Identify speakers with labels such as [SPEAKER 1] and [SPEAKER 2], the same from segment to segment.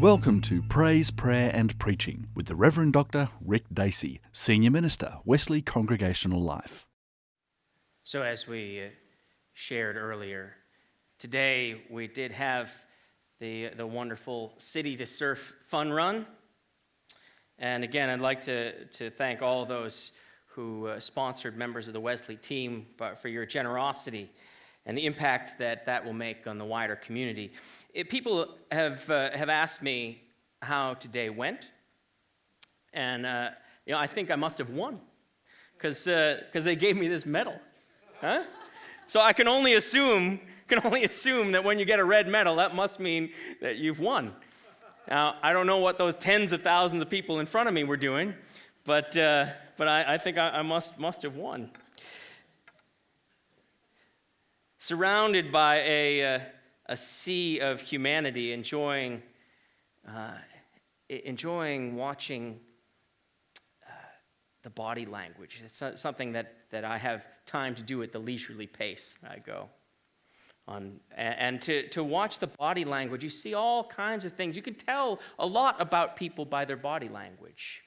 [SPEAKER 1] Welcome to Praise, Prayer and Preaching with the Rev Dr Rick Dacey, Senior Minister, Wesley Congregational Life.
[SPEAKER 2] So as we shared earlier, today we did have the wonderful City to Surf fun run. And again, I'd like to thank all those who sponsored members of the Wesley team for your generosity and the impact that will make on the wider community. People have asked me how today went, and I think I must have won, because they gave me this medal, huh? So I can only assume that when you get a red medal, that must mean that you've won. Now I don't know what those tens of thousands of people in front of me were doing, but I think I must have won. Surrounded by a sea of humanity, enjoying watching the body language. It's something that I have time to do at the leisurely pace I go on. And to watch the body language, you see all kinds of things. You can tell a lot about people by their body language.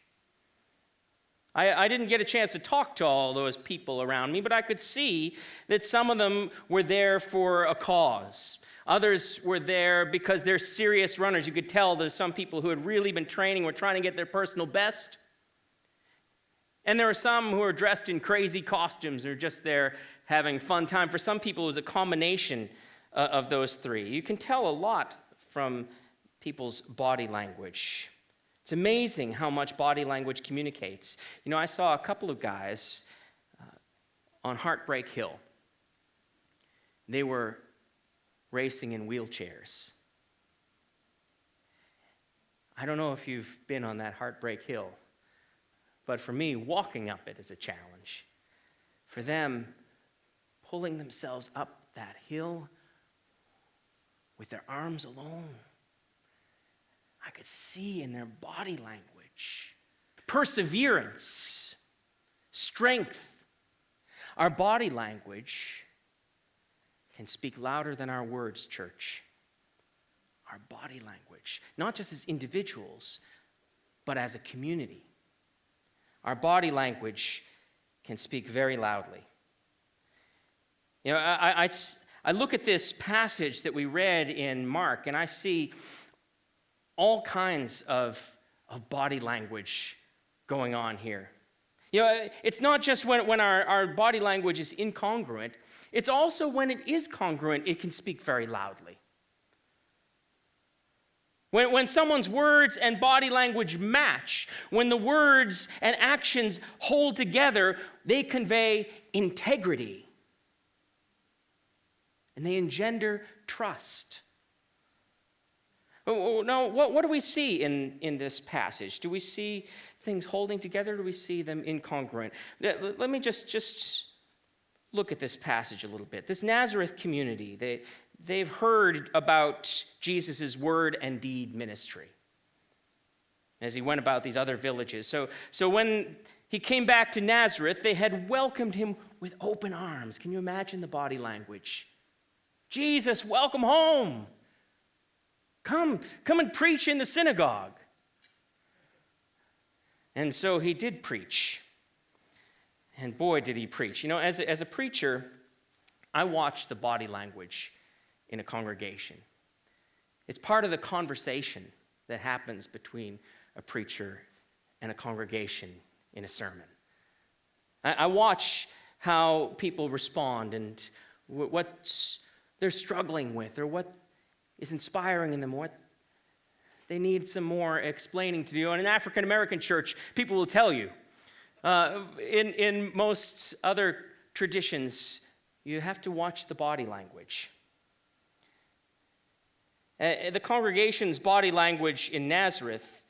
[SPEAKER 2] I didn't get a chance to talk to all those people around me, but I could see that some of them were there for a cause. Others were there because they're serious runners. You could tell there's some people who had really been training, were trying to get their personal best. And there were some who were dressed in crazy costumes or just there having fun time. For some people, it was a combination of those three. You can tell a lot from people's body language. It's amazing how much body language communicates. I saw a couple of guys on Heartbreak Hill. They were racing in wheelchairs. I don't know if you've been on that Heartbreak Hill, but for me, walking up it is a challenge. For them, pulling themselves up that hill with their arms alone, I could see in their body language perseverance, strength. Our body language can speak louder than our words, church. Our body language, not just as individuals, but as a community. Our body language can speak very loudly. I look at this passage that we read in Mark, and I see all kinds of body language going on here. It's not just when our body language is incongruent, it's also when it is congruent, it can speak very loudly. When someone's words and body language match, when the words and actions hold together, they convey integrity. And they engender trust. Now, what do we see in this passage? Do we see things holding together, or do we see them incongruent? Let me just look at this passage a little bit. This Nazareth community, they've heard about Jesus' word and deed ministry as he went about these other villages. So when he came back to Nazareth, they had welcomed him with open arms. Can you imagine the body language? Jesus, welcome home. Come and preach in the synagogue. And so he did preach. And boy, did he preach. As a preacher, I watch the body language in a congregation. It's part of the conversation that happens between a preacher and a congregation in a sermon. I watch how people respond and what they're struggling with, or what is inspiring in them, what they need some more explaining to do. And in an African-American church, people will tell you, in most other traditions, you have to watch the body language. The congregation's body language in Nazareth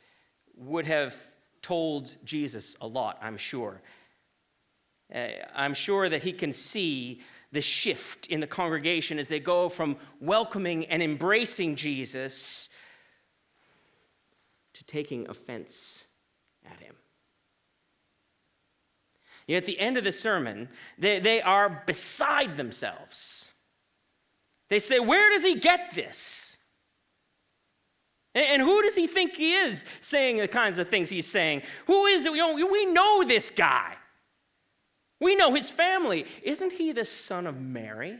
[SPEAKER 2] would have told Jesus a lot, I'm sure. I'm sure that he can see the shift in the congregation as they go from welcoming and embracing Jesus to taking offense at him. Yet at the end of the sermon, they are beside themselves. They say, where does he get this? And who does he think he is saying the kinds of things he's saying? Who is it? We know this guy. We know his family. Isn't he the son of Mary?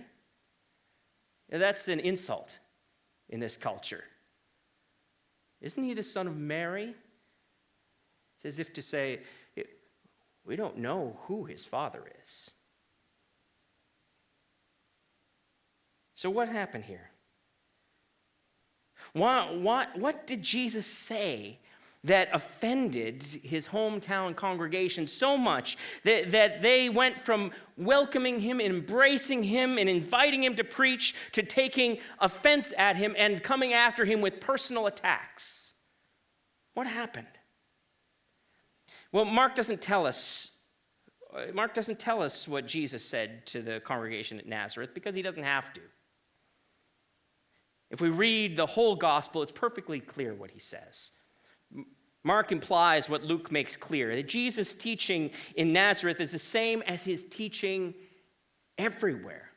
[SPEAKER 2] That's an insult in this culture. Isn't he the son of Mary? It's as if to say, we don't know who his father is. So what happened here? What did Jesus say that offended his hometown congregation so much that they went from welcoming him, embracing him, and inviting him to preach to taking offense at him and coming after him with personal attacks? What happened? Well, Mark doesn't tell us what Jesus said to the congregation at Nazareth because he doesn't have to. If we read the whole gospel, it's perfectly clear what he says. Mark implies what Luke makes clear, that Jesus' teaching in Nazareth is the same as his teaching everywhere.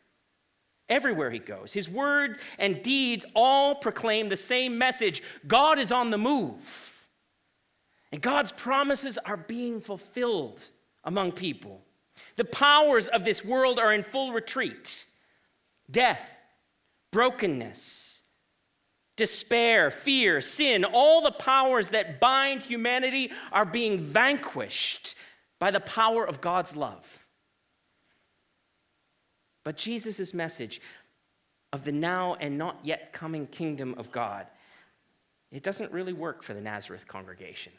[SPEAKER 2] Everywhere he goes. His word and deeds all proclaim the same message. God is on the move. And God's promises are being fulfilled among people. The powers of this world are in full retreat. Death, brokenness, despair, fear, sin, all the powers that bind humanity are being vanquished by the power of God's love. But Jesus' message of the now and not yet coming kingdom of God, it doesn't really work for the Nazareth congregation.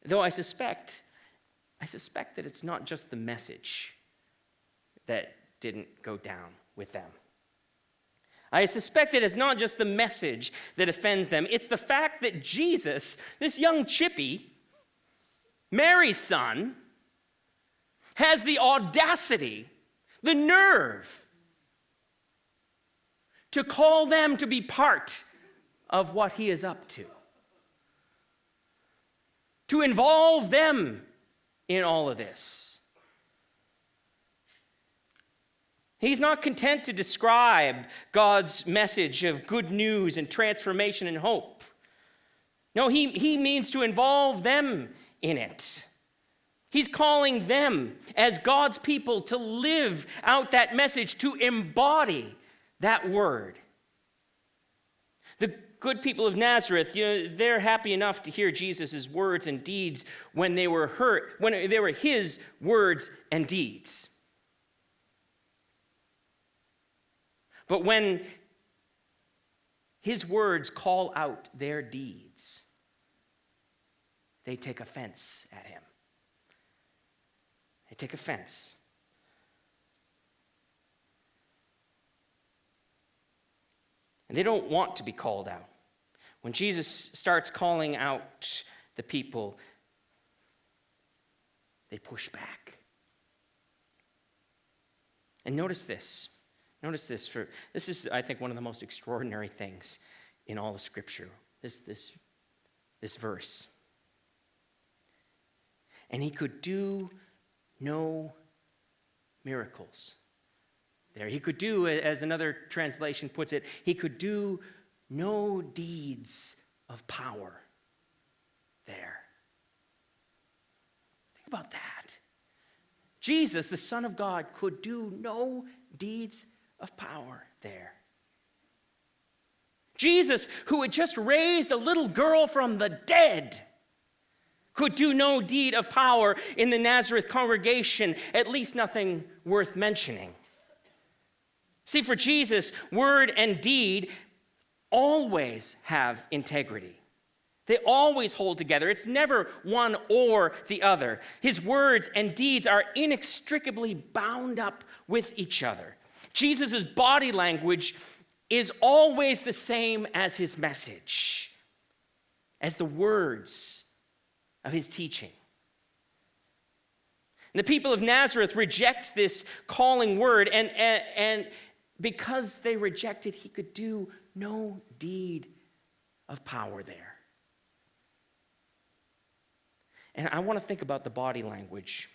[SPEAKER 2] Though I suspect that it's not just the message that didn't go down with them. I suspect it is not just the message that offends them. It's the fact that Jesus, this young chippy, Mary's son, has the audacity, the nerve, to call them to be part of what he is up to involve them in all of this. He's not content to describe God's message of good news and transformation and hope. No, he means to involve them in it. He's calling them as God's people to live out that message, to embody that word. The good people of Nazareth, they're happy enough to hear Jesus' words and deeds when they were his words and deeds. But when his words call out their deeds, they take offense at him. They take offense. And they don't want to be called out. When Jesus starts calling out the people, they push back. And notice this. Notice this. This is, I think, one of the most extraordinary things in all of Scripture. This verse. And he could do no miracles. There, he could do, as another translation puts it, he could do no deeds of power. There. Think about that. Jesus, the Son of God, could do no deeds of power there. Jesus, who had just raised a little girl from the dead, could do no deed of power in the Nazareth congregation, at least nothing worth mentioning. See, for Jesus, word and deed always have integrity. They always hold together. It's never one or the other. His words and deeds are inextricably bound up with each other. Jesus' body language is always the same as his message, as the words of his teaching. And the people of Nazareth reject this calling word, and because they reject it, he could do no deed of power there. And I want to think about the body language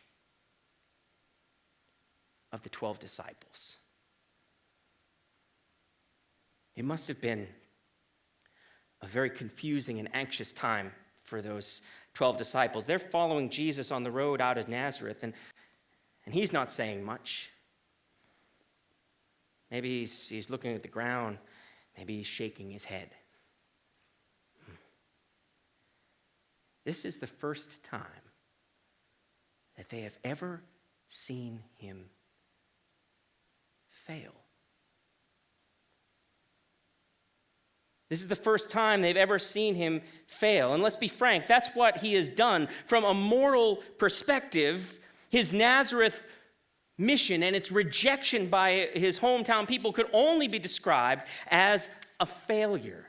[SPEAKER 2] of the 12 disciples. It must have been a very confusing and anxious time for those 12 disciples. They're following Jesus on the road out of Nazareth, and he's not saying much. Maybe he's looking at the ground. Maybe he's shaking his head. This is the first time that they have ever seen him fail. This is the first time they've ever seen him fail. And let's be frank, that's what he has done. From a moral perspective, his Nazareth mission and its rejection by his hometown people could only be described as a failure.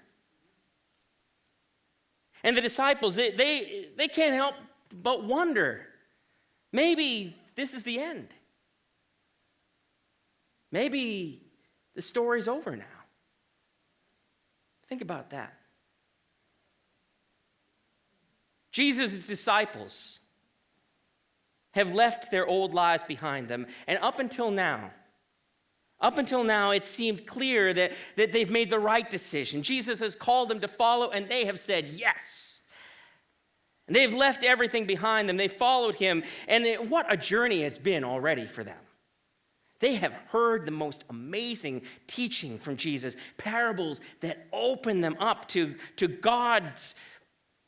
[SPEAKER 2] And the disciples, they can't help but wonder, maybe this is the end. Maybe the story's over now. Think about that. Jesus' disciples have left their old lives behind them, and up until now, it seemed clear that they've made the right decision. Jesus has called them to follow, and they have said yes. And they've left everything behind them. They followed him, and what a journey it's been already for them. They have heard the most amazing teaching from Jesus, parables that open them up to God's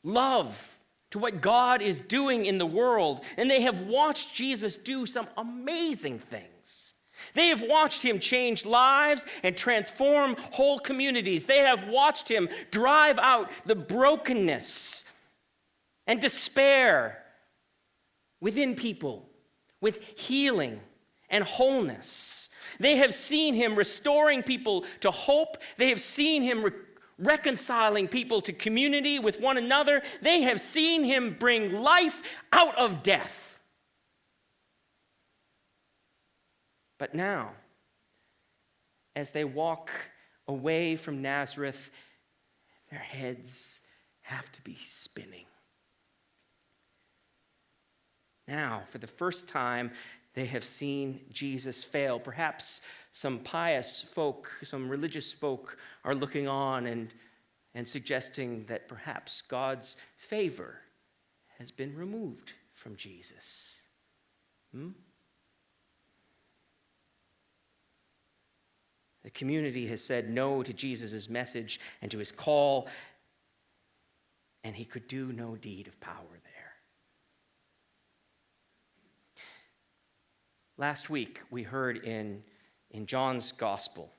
[SPEAKER 2] love, to what God is doing in the world. And they have watched Jesus do some amazing things. They have watched him change lives and transform whole communities. They have watched him drive out the brokenness and despair within people with healing and wholeness. They have seen him restoring people to hope. They have seen him reconciling people to community with one another. They have seen him bring life out of death. But now, as they walk away from Nazareth, their heads have to be spinning. Now, for the first time, they have seen Jesus fail. Perhaps some pious folk, some religious folk are looking on and suggesting that perhaps God's favor has been removed from Jesus. The community has said no to Jesus' message and to his call, and he could do no deed of power there. Last week, we heard in John's gospel,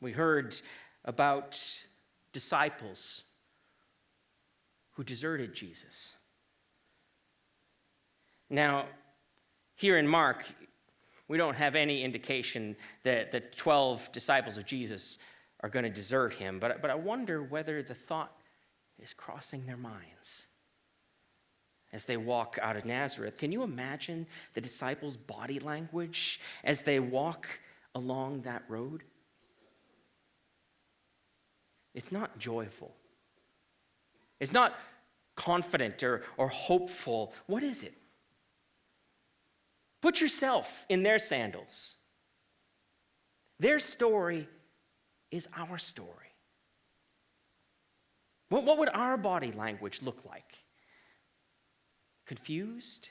[SPEAKER 2] we heard about disciples who deserted Jesus. Now, here in Mark, we don't have any indication that the 12 disciples of Jesus are going to desert him, but I wonder whether the thought is crossing their minds as they walk out of Nazareth. Can you imagine the disciples' body language as they walk along that road? It's not joyful. It's not confident or hopeful. What is it? Put yourself in their sandals. Their story is our story. What would our body language look like? Confused?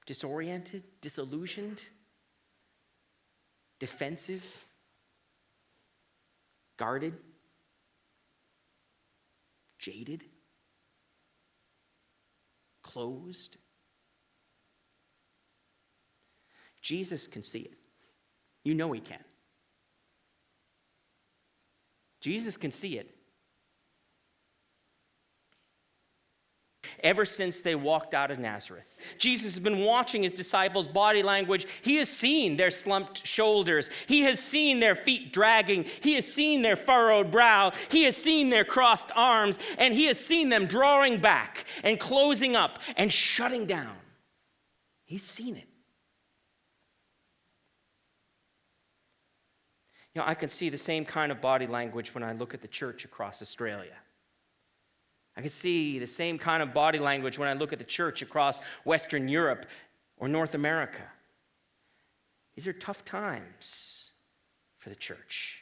[SPEAKER 2] Disoriented? Disillusioned? Defensive? Guarded? Jaded? Closed? Jesus can see it. You know he can. Jesus can see it. Ever since they walked out of Nazareth, Jesus has been watching his disciples' body language. He has seen their slumped shoulders. He has seen their feet dragging. He has seen their furrowed brow. He has seen their crossed arms. And he has seen them drawing back and closing up and shutting down. He's seen it. You know, I can see the same kind of body language when I look at the church across Australia. I can see the same kind of body language when I look at the church across Western Europe or North America. These are tough times for the church.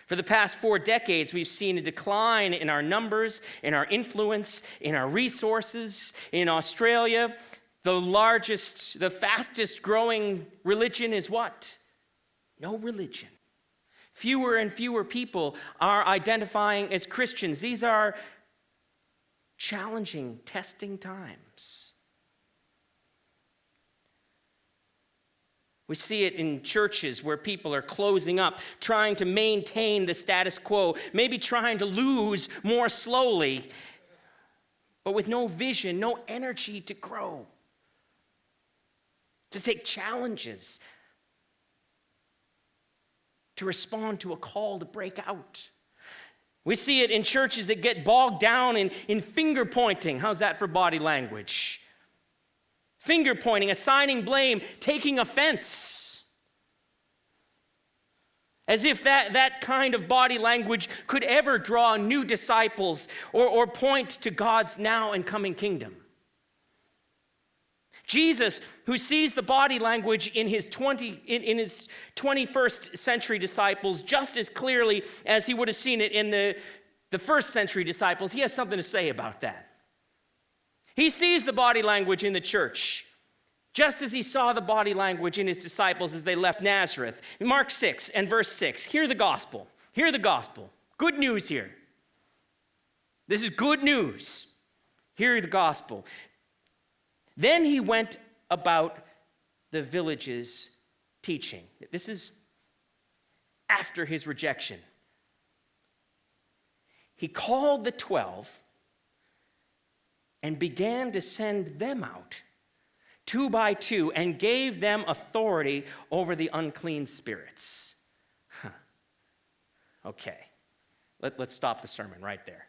[SPEAKER 2] For the past 4 decades, we've seen a decline in our numbers, in our influence, in our resources. In Australia, the fastest growing religion is what? No religion. Fewer and fewer people are identifying as Christians. These are challenging, testing times. We see it in churches where people are closing up, trying to maintain the status quo, maybe trying to lose more slowly, but with no vision, no energy to grow, to take challenges, to respond to a call to break out. We see it in churches that get bogged down in finger pointing. How's that for body language? Finger pointing, assigning blame, taking offense. As if that kind of body language could ever draw new disciples or point to God's now and coming kingdom. Jesus, who sees the body language in his 21st century disciples just as clearly as he would have seen it in the first century disciples, he has something to say about that. He sees the body language in the church, just as he saw the body language in his disciples as they left Nazareth. In Mark 6 and verse 6, hear the gospel. Hear the gospel. Good news here. This is good news. Hear the gospel. Then he went about the villages teaching. This is after his rejection. He called the 12 and began to send them out 2 by 2 and gave them authority over the unclean spirits. Okay, let's stop the sermon right there.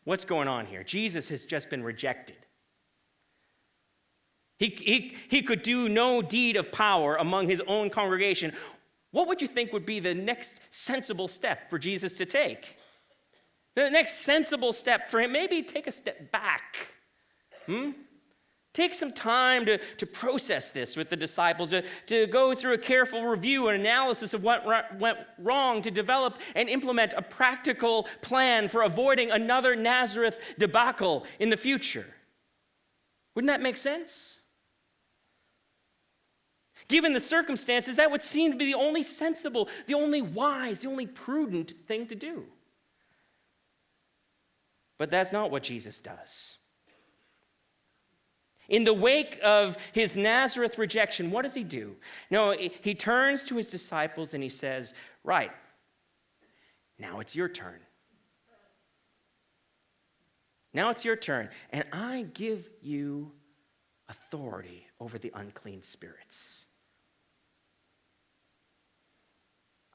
[SPEAKER 2] What's going on here? Jesus has just been rejected. He could do no deed of power among his own congregation. What would you think would be the next sensible step for Jesus to take? The next sensible step for him, maybe take a step back. Take some time to process this with the disciples, to go through a careful review and analysis of what went wrong, to develop and implement a practical plan for avoiding another Nazareth debacle in the future. Wouldn't that make sense? Given the circumstances, that would seem to be the only sensible, the only wise, the only prudent thing to do. But that's not what Jesus does. In the wake of his Nazareth rejection, what does he do? No, he turns to his disciples and he says, right, now it's your turn. Now it's your turn, and I give you authority over the unclean spirits.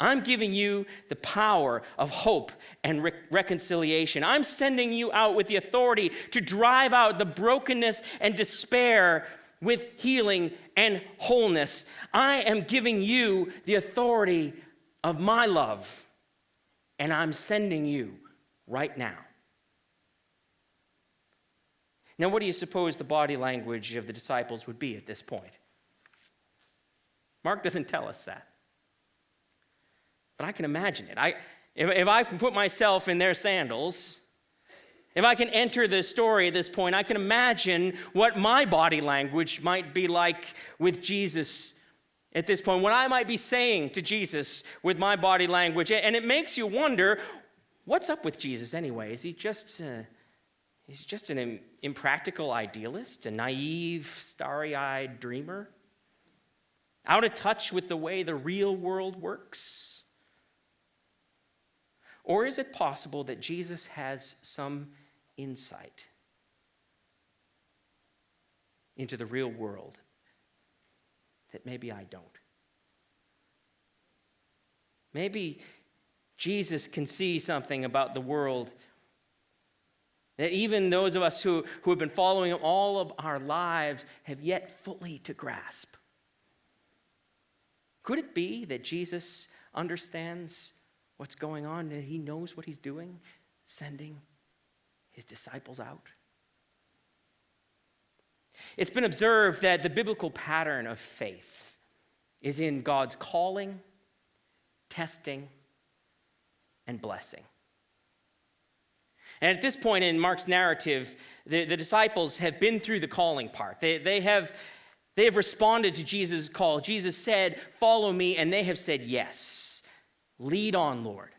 [SPEAKER 2] I'm giving you the power of hope and reconciliation. I'm sending you out with the authority to drive out the brokenness and despair with healing and wholeness. I am giving you the authority of my love, and I'm sending you right now. Now, what do you suppose the body language of the disciples would be at this point? Mark doesn't tell us that. But I can imagine it. If I can put myself in their sandals, if I can enter the story at this point, I can imagine what my body language might be like with Jesus at this point, what I might be saying to Jesus with my body language. And it makes you wonder, what's up with Jesus anyway? Is he just an impractical idealist, a naive, starry-eyed dreamer? Out of touch with the way the real world works? Or is it possible that Jesus has some insight into the real world that maybe I don't? Maybe Jesus can see something about the world that even those of us who have been following him all of our lives have yet fully to grasp. Could it be that Jesus understands what's going on, that he knows what he's doing, sending his disciples out? It's been observed that the biblical pattern of faith is in God's calling, testing, and blessing. And at this point in Mark's narrative, the disciples have been through the calling part. They have responded to Jesus' call. Jesus said, "Follow me," and they have said, "Yes. Lead on, Lord."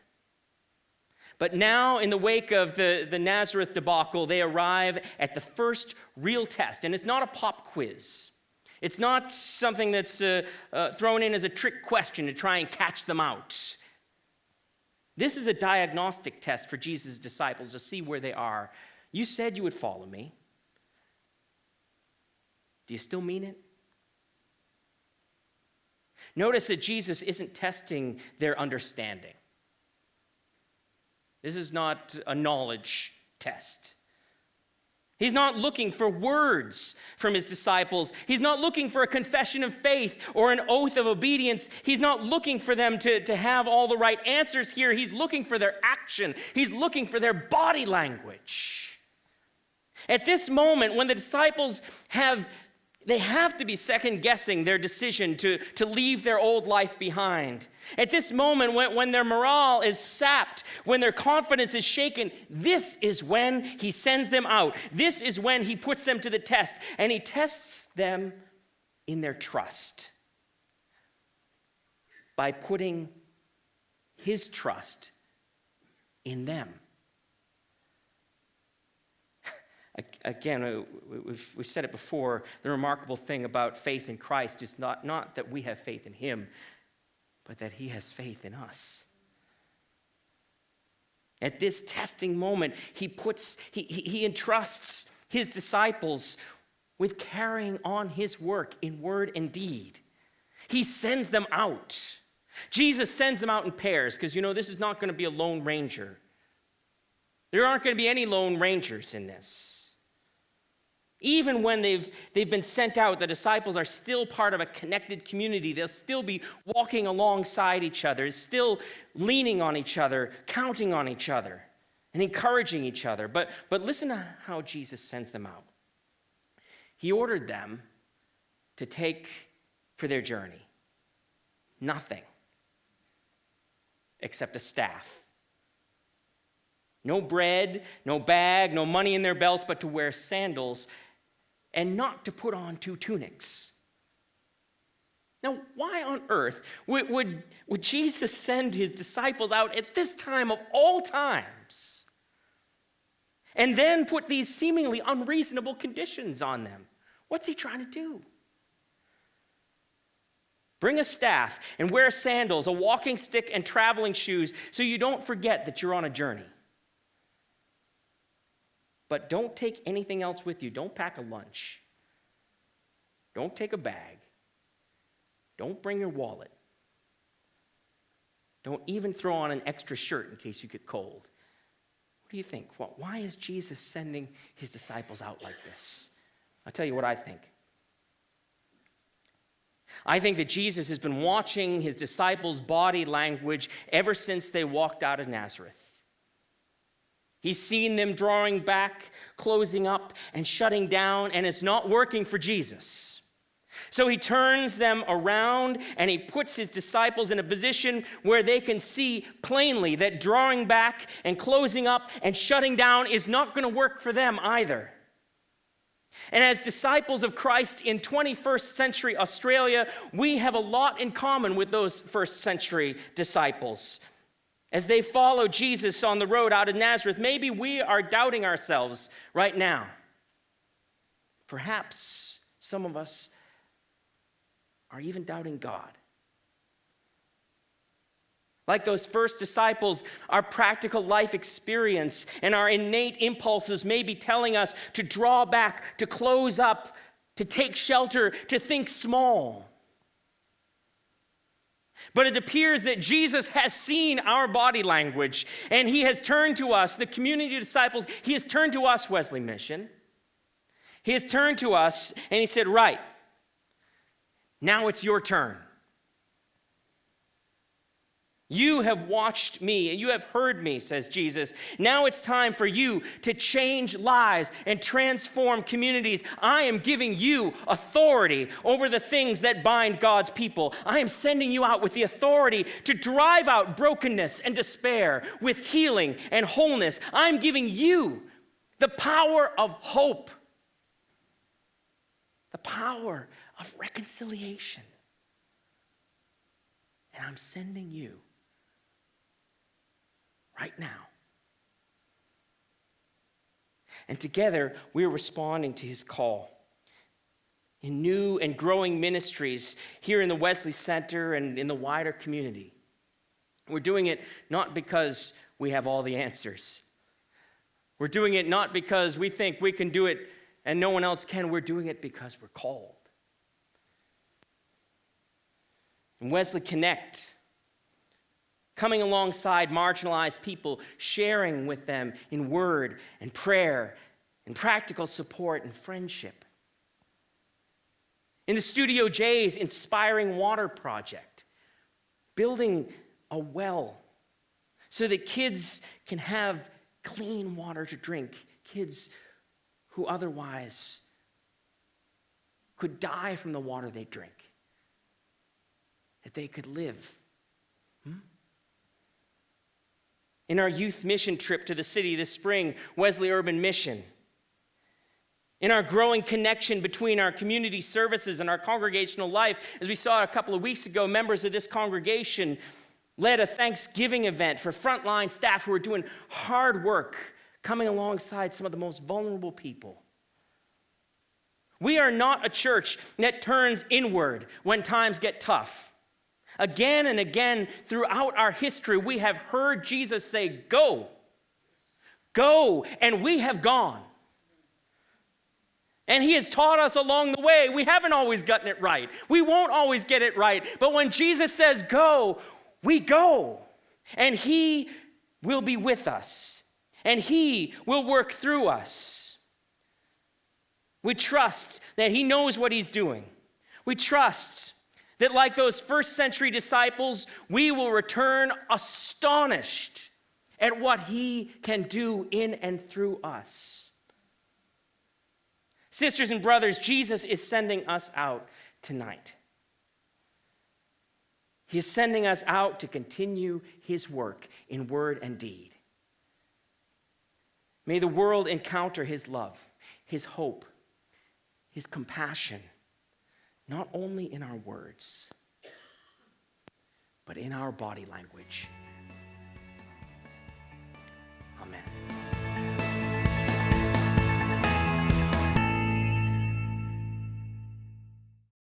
[SPEAKER 2] But now, in the wake of the Nazareth debacle, they arrive at the first real test. And it's not a pop quiz. It's not something that's thrown in as a trick question to try and catch them out. This is a diagnostic test for Jesus' disciples to see where they are. You said you would follow me. Do you still mean it? Notice that Jesus isn't testing their understanding. This is not a knowledge test. He's not looking for words from his disciples. He's not looking for a confession of faith or an oath of obedience. He's not looking for them to have all the right answers here. He's looking for their action. He's looking for their body language. At this moment, when the disciples have to be second-guessing their decision to leave their old life behind. At this moment, when their morale is sapped, when their confidence is shaken, this is when he sends them out. This is when he puts them to the test, and he tests them in their trust by putting his trust in them. Again, we've said it before, the remarkable thing about faith in Christ is not that we have faith in him, but that he has faith in us. At this testing moment, he entrusts his disciples with carrying on his work in word and deed. He sends them out. Jesus sends them out in pairs because, this is not going to be a lone ranger. There aren't going to be any lone rangers in this. Even when they've been sent out, the disciples are still part of a connected community. They'll still be walking alongside each other, still leaning on each other, counting on each other, and encouraging each other. But listen to how Jesus sends them out. He ordered them to take for their journey nothing except a staff. No bread, no bag, no money in their belts, but to wear sandals and not to put on 2 tunics. Now, why on earth would Jesus send his disciples out at this time of all times and then put these seemingly unreasonable conditions on them? What's he trying to do? Bring a staff and wear sandals, a walking stick, and traveling shoes so you don't forget that you're on a journey. But don't take anything else with you. Don't pack a lunch. Don't take a bag. Don't bring your wallet. Don't even throw on an extra shirt in case you get cold. What do you think? Well, why is Jesus sending his disciples out like this? I'll tell you what I think. I think that Jesus has been watching his disciples' body language ever since they walked out of Nazareth. He's seen them drawing back, closing up, and shutting down, and it's not working for Jesus. So he turns them around, and he puts his disciples in a position where they can see plainly that drawing back and closing up and shutting down is not going to work for them either. And as disciples of Christ in 21st century Australia, we have a lot in common with those first century disciples. As they follow Jesus on the road out of Nazareth, maybe we are doubting ourselves right now. Perhaps some of us are even doubting God. Like those first disciples, our practical life experience and our innate impulses may be telling us to draw back, to close up, to take shelter, to think small. But it appears that Jesus has seen our body language, and he has turned to us, the community of disciples. He has turned to us, Wesley Mission. He has turned to us, and he said, right, now it's your turn. You have watched me and you have heard me, says Jesus. Now it's time for you to change lives and transform communities. I am giving you authority over the things that bind God's people. I am sending you out with the authority to drive out brokenness and despair with healing and wholeness. I'm giving you the power of hope, the power of reconciliation. And I'm sending you right now. And together, we're responding to his call in new and growing ministries here in the Wesley Center and in the wider community. We're doing it not because we have all the answers. We're doing it not because we think we can do it and no one else can. We're doing it because we're called. And Wesley Connect, coming alongside marginalized people, sharing with them in word and prayer and practical support and friendship. In the Studio J's Inspiring Water Project, building a well so that kids can have clean water to drink, kids who otherwise could die from the water they drink, that they could live. In our youth mission trip to the city this spring, Wesley Urban Mission. In our growing connection between our community services and our congregational life, as we saw a couple of weeks ago, members of this congregation led a Thanksgiving event for frontline staff who are doing hard work, coming alongside some of the most vulnerable people. We are not a church that turns inward when times get tough. Again and again throughout our history, we have heard Jesus say, go, go, and we have gone. And he has taught us along the way. We haven't always gotten it right. We won't always get it right. But when Jesus says go, we go. And he will be with us. And he will work through us. We trust that he knows what he's doing. We trust that like those first century disciples, we will return astonished at what he can do in and through us. Sisters and brothers, Jesus is sending us out tonight. He is sending us out to continue his work in word and deed. May the world encounter his love, his hope, his compassion, not only in our words, but in our body language.